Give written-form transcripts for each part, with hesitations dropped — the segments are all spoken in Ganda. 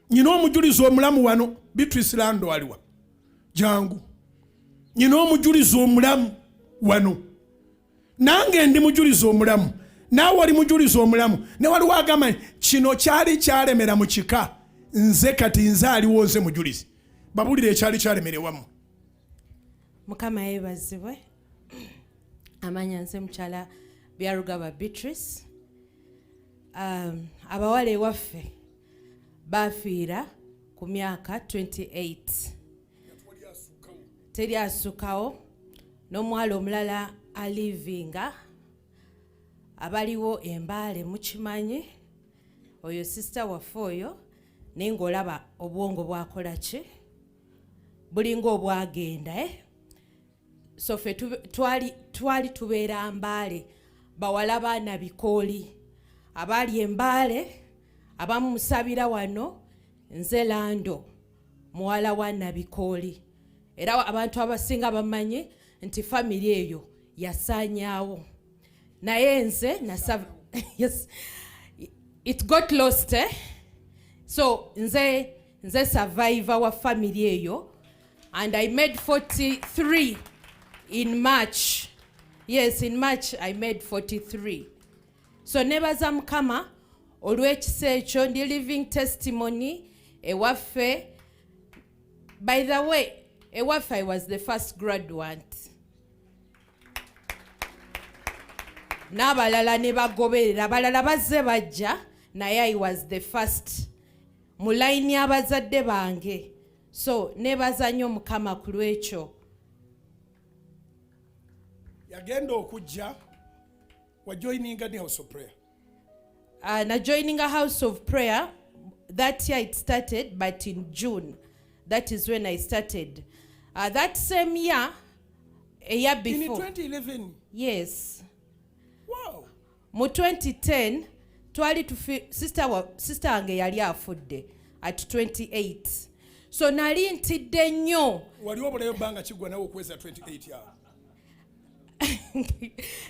nyina omujulizi omulamu wano Beatrice Lando aliwa jangu nyina omujulizi omulamu wano nange ndi mujulizi omulamu nawe wali mujulizi omulamu ne waliwo agamba kino kyali kyalemera mu kika nze kati nze aliwo nze mujulizi babulire ekyali kyalemerewamu. Mukama yebazibwe. Amanya nze mukyala Byarugaba Beatrice. Abawala ewaffe bafiira ku myaka 28. Teri asukawo n'omwala omulala alivinga abaliwo embaale mukimanyi oyo sister waffe oyo naye ng'olaba obwongo bwakola ki bulinga obwagenda so ffe twali tubeera mbaale bawala baana bikooli abaali embaale abamu musabira wano nze Lando muwala wa nabikooli era abantu abasinga bamanyi nti family eyo yasaanyaawo naye nze yes, it got lost so nze survivor wa family eyo and I made 43 in March. Yes, in March I made 43. So nebaza Mukama olw'ekisa ekyo ndi living testimony ewaffe. By the way, ewaffe I was the first graduate. N'abalala ne bagoberera abalala bazze bajja naye I was the first mu line y'abazadde bange. So nebaza nnyo Mukama ku lw'ekyo. Yagenda okujja wa joining a house of prayer. Na joining a house of prayer, that year it started, but in June, that is when I started. That same year, a year before. In 2011? Yes. Wow. Mu 2010, twali sister wange yali afudde at 28. So nali ntidde nnyo. Wali obulayo banga kigwa nawe okweza 28 ya.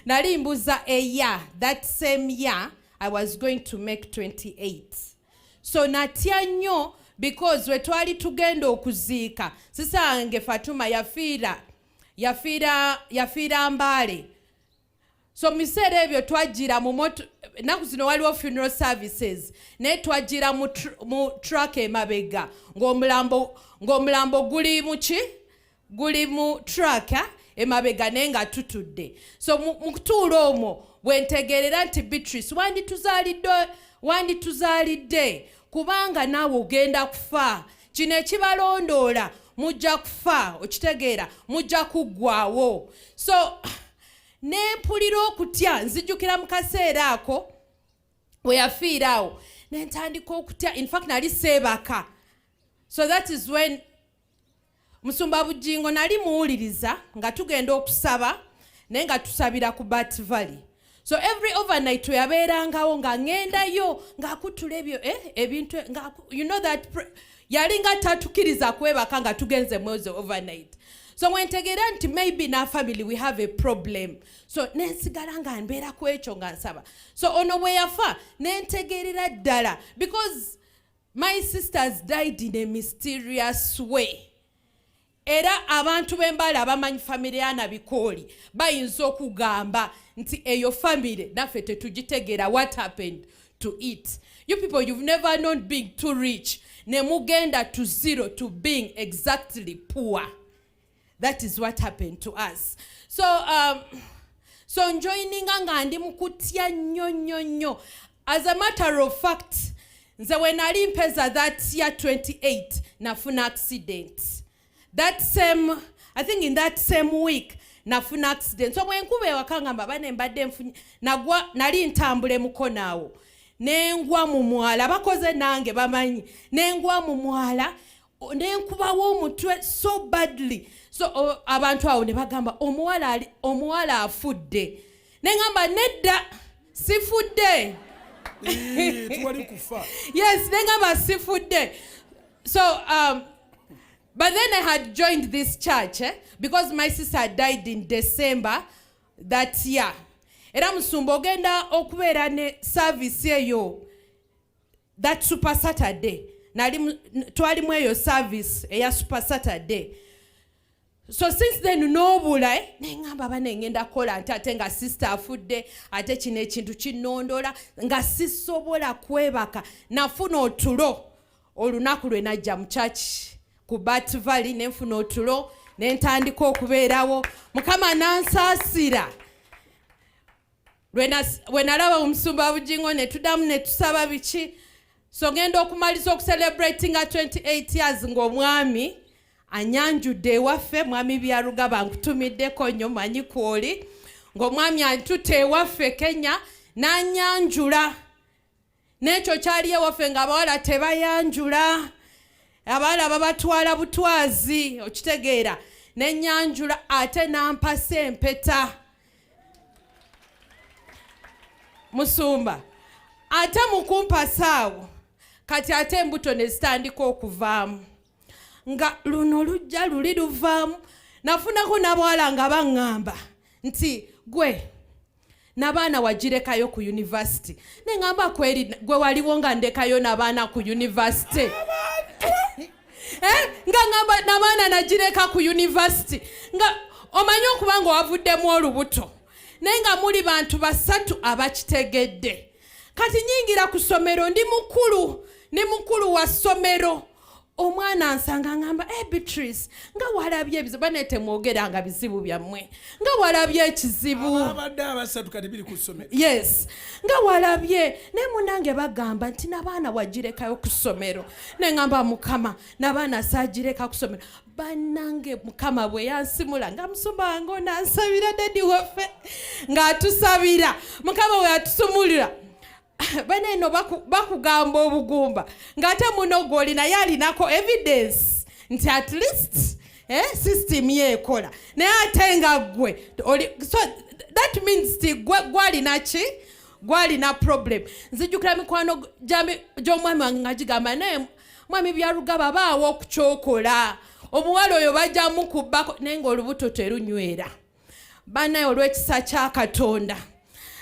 Nali mbuza a year, that same year I was going to make 28. So natya nnyo because we twali tugenda okuziika sister wange Fatuma yafiira Mbaale. So miseera ebyo twajjira mu moto naku zino waliwo funeral services naye twajjira mu truck emabega ng'omulambo guli mu truck emabega naye nga tutudde. So mu kutuula omwo bwentegeerera nti Beatrice wandituzaalidde kubanga naawe ogenda kufa kino ekibalondoola mujja kufa okitegeera mujja kuggwaawo. So nempulira okutya nzijjukira mu kaseera ako we yafiiraawo nentandika okutya, in fact nali seebaka. So that is when Musumba Bujjingo nali muwuliriza nga tugenda okusaba naye nga tusabira ku Bat Valley. So every overnight yabeerangawo nga ngendayo ng'akutula ebyo ebintu you know that yali nga tatukiriza kwebaka nga tugenze mwezi overnight. So mwentegeera nti maybe na family we have a problem. So nensigala nga mbeera ku ekyo nga nsaba. So ono bwe yafa nentegeerera ddala because my sisters died in a mysterious way. Era abantu b'embaale abamanyi family ya nabikooli bayinza okugamba nti eyo family naffe tetugitegeera what happened to it. You people, you've never known being too rich ne mugenda to zero to being exactly poor. That is what happened to us. So joining nga ndi mukutya nnyo. As a matter of fact, nze when nali mpeza that year 28 nafuna accident. That same, I think in that same week, nafuna accident. So when nkube wakangamba bane mbadde mfunye nali ntambule mukono awo. Nengwa mu mwala bakoze nange bamanyi. Nengwa mu mwala nenkubawo omutwe so badly. So abantu awo ne bagamba omuwala afudde. Nengamba nedda sifudde. Tuwali kufa. Yes, nengamba sifudde. So but then I had joined this church because my sister died in December that year. Era Musumba ogenda okubeera ne service eyo that Super Saturday. twalimu eyo service eya Super Saturday. So since then n'obula neŋŋamba bane ngenda kukola nti ate nga sister afudde ate kino ekintu kinondola nga sisobola kwebaka. Nafuna otulo olunaku lwe najja mu church ku Bat Valley, nenfuna otulo nentandika okubeerawo. Mukama nansaasira. Lwe nalaba omusumba Bujjingo ne tuddamu ne tusaba biki. So ngenda okumaliza okucelebrating 28 years ng'omwami anyanjudde ewaffe. Mwami Byarugaba nkutumiddeko nnyo manyi kwoli. Ng'omwami antutte ewaffe Kenya n'anyanjula. N'ekyo kyali ewaffe ng'abawala tebayanjula. Abawala babatwala butwazi okitegeera. N'ennyanjula ate n'ampasa empeta. Musumba ate mukumpasa awo kati ate embuto ne zitandika okuvaamu. Nga luno lujja luli luvaamu. Nafunako n'abawala nga baŋŋamba nti gwe n'abaana wagirekayo ku university. Ne ŋŋamba kweri gwe waliwo nga ndekayo n'abaana ku university. Nga ŋŋamba n'abaana nagireka ku university. Nga omanyi okuba nga wavuddemu olubuto. Naye nga muli bantu basatu abakitegedde. Kati nyingira ku ssomero ndi mukulu ne mukulu wa ssomero. Omwana ansanga ngamba Beatrice nga walabye ebizibu bane temwogeranga bizibu byammwe. Nga walabye ekizibu. Abadde abasatu kati biri ku ssomero. Yes. Nga walabye ne munange bagamba nti n'abaana wagirekayo ku ssomero. Ne ngamba Mukama n'abaana saagireka ku ssomero. Banange Mukama bwe yansimula nga musumba wange onansabira dedi waffe ng'atusabira. Mukama bwe yatusumulira. Bane no bakugamba obugumba ng'ate muno gw'oli naye alinako evidence nti at least system yeekola naye ate nga gwe. So that means ti gwalina ki? Gwalina problem. Nzijjukira mikwano gy'omwami wange nga gigamba naye mwami Byarugaba baawo okukyokola. Omuwala oyo bajja mukubbako naye ng'olubuto terunywera. Banaye olw'ekisa kya Katonda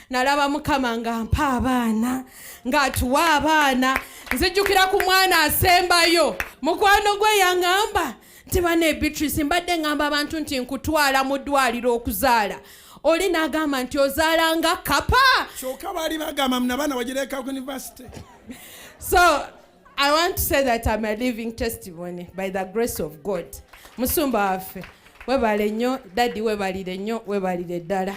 nalaba Mukama nga mpa abaana ng'atuwa abaana. Nzijjukira ku mwana asembayo mukwano gwe yaŋŋamba nti bane Beatrice mbadde ŋŋamba abantu nti nkutwala mu ddwaliro okuzaala. Oli n'agamba nti ozaala nga kapa. Kyokka baali bagamba n'abaana wagireka ku university. So I want to say that I'm a living testimony by the grace of God. Musumba waffe webale nnyo, daddy webalire nnyo, webalire ddala.